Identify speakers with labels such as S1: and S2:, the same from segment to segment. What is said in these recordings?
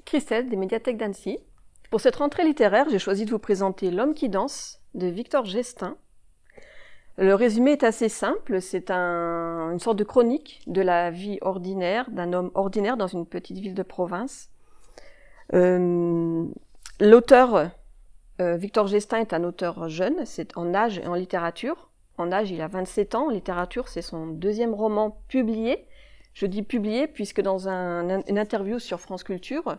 S1: Christelle des médiathèques d'Annecy. Pour cette rentrée littéraire, j'ai choisi de vous présenter L'homme qui danse de Victor Gestin. Le résumé est assez simple, c'est une sorte de chronique de la vie ordinaire d'un homme ordinaire dans une petite ville de province. L'auteur, Victor Gestin, est un auteur jeune, c'est en âge et en littérature. En âge, il a 27 ans, en littérature, c'est son deuxième roman publié. Je dis publié puisque dans une interview sur France Culture,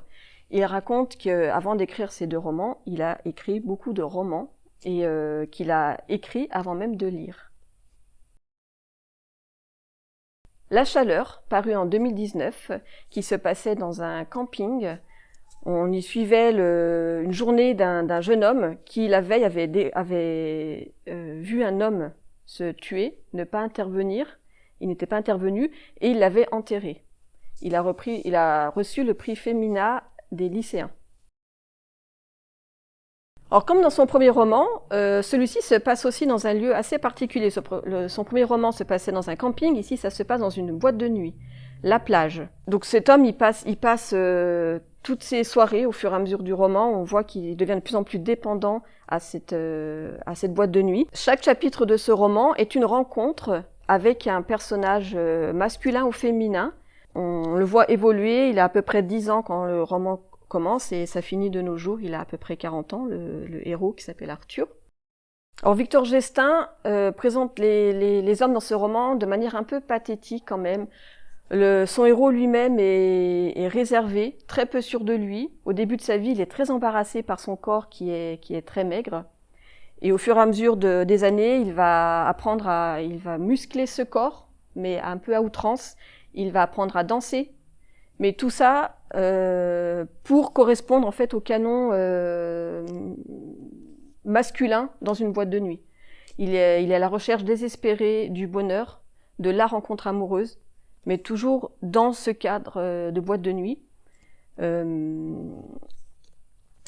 S1: il raconte qu'avant d'écrire ces deux romans, il a écrit beaucoup de romans et qu'il a écrit avant même de lire. La Chaleur, paru en 2019, qui se passait dans un camping. On y suivait une journée d'un jeune homme qui, la veille, avait vu un homme se tuer, ne pas intervenir. Il n'était pas intervenu et il l'avait enterré. Il a reçu le prix Femina des lycéens. Alors, comme dans son premier roman, celui-ci se passe aussi dans un lieu assez particulier. Son premier roman se passait dans un camping, ici ça se passe dans une boîte de nuit, la plage. Donc cet homme, il passe toutes ses soirées au fur et à mesure du roman. On voit qu'il devient de plus en plus dépendant à cette boîte de nuit. Chaque chapitre de ce roman est une rencontre avec un personnage masculin ou féminin. On le voit évoluer, il a à peu près 10 ans quand le roman commence et ça finit de nos jours, il a à peu près 40 ans, le héros qui s'appelle Arthur. Alors Victor Gestin présente les hommes dans ce roman de manière un peu pathétique quand même. Son héros lui-même est réservé, très peu sûr de lui. Au début de sa vie, il est très embarrassé par son corps qui est très maigre. Et au fur et à mesure des années, il va muscler ce corps, mais un peu à outrance. Il va apprendre à danser. Mais tout ça pour correspondre en fait au canon masculin dans une boîte de nuit. Il est à la recherche désespérée du bonheur, de la rencontre amoureuse, mais toujours dans ce cadre de boîte de nuit.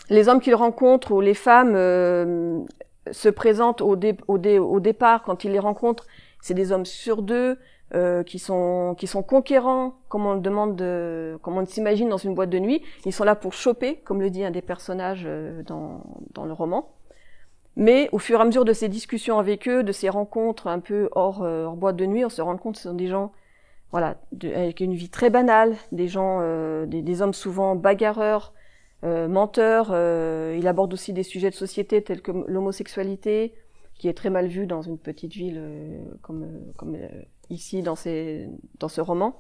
S1: Les hommes qu'il rencontre ou les femmes se présentent au départ, quand il les rencontre, c'est des hommes sur deux, qui sont conquérants, comme on le demande, comme on s'imagine dans une boîte de nuit. Ils sont là pour choper, comme le dit un des personnages dans le roman. Mais au fur et à mesure de ces discussions avec eux, de ces rencontres un peu hors boîte de nuit, on se rend compte que ce sont des gens, voilà, avec une vie très banale, des hommes souvent bagarreurs, menteurs. Il aborde aussi des sujets de société tels que l'homosexualité, qui est très mal vue dans une petite ville comme ici dans ce roman.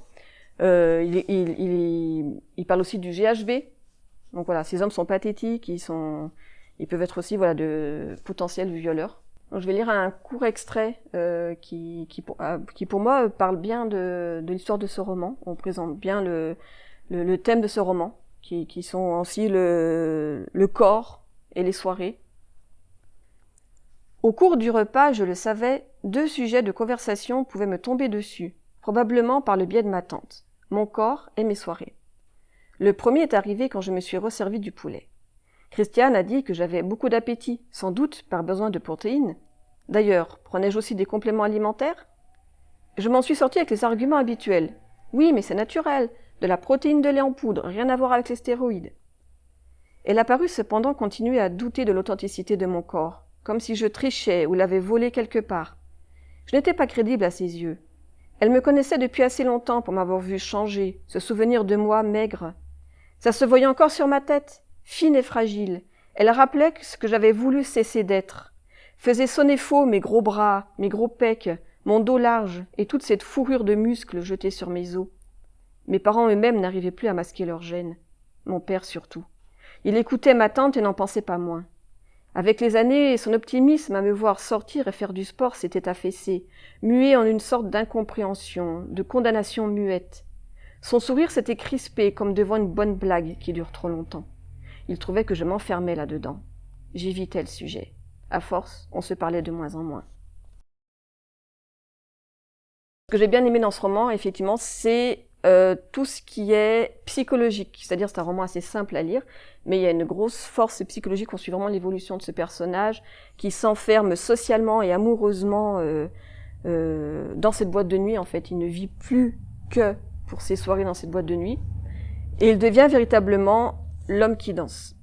S1: Il parle aussi du GHB. Donc voilà, ces hommes sont pathétiques, ils peuvent être aussi de potentiels violeurs. Donc, je vais lire un court extrait qui pour moi parle bien de l'histoire de ce roman. On présente bien le thème de ce roman, qui sont aussi le corps et les soirées. Au cours du repas, je le savais, 2 sujets de conversation pouvaient me tomber dessus, probablement par le biais de ma tante, mon corps et mes soirées. Le premier est arrivé quand je me suis resservi du poulet. Christiane a dit que j'avais beaucoup d'appétit, sans doute par besoin de protéines. D'ailleurs, prenais-je aussi des compléments alimentaires? Je m'en suis sortie avec les arguments habituels. Oui, mais c'est naturel, de la protéine de lait en poudre, rien à voir avec les stéroïdes. Elle a paru cependant continuer à douter de l'authenticité de mon corps, comme si je trichais ou l'avais volé quelque part. Je n'étais pas crédible à ses yeux. Elle me connaissait depuis assez longtemps pour m'avoir vu changer, se souvenir de moi maigre. Ça se voyait encore sur ma tête, fine et fragile. Elle rappelait ce que j'avais voulu cesser d'être. Faisait sonner faux mes gros bras, mes gros pecs, mon dos large et toute cette fourrure de muscles jetée sur mes os. Mes parents eux-mêmes n'arrivaient plus à masquer leur gêne. Mon père surtout. Il écoutait ma tante et n'en pensait pas moins. Avec les années, son optimisme à me voir sortir et faire du sport s'était affaissé, muet en une sorte d'incompréhension, de condamnation muette. Son sourire s'était crispé comme devant une bonne blague qui dure trop longtemps. Il trouvait que je m'enfermais là-dedans. J'évitais le sujet. À force, on se parlait de moins en moins. Ce que j'ai bien aimé dans ce roman, effectivement, c'est tout ce qui est psychologique. C'est-à-dire, c'est un roman assez simple à lire, mais il y a une grosse force psychologique. On suit vraiment l'évolution de ce personnage qui s'enferme socialement et amoureusement dans cette boîte de nuit. En fait, il ne vit plus que pour ses soirées dans cette boîte de nuit. Et il devient véritablement L'homme qui danse.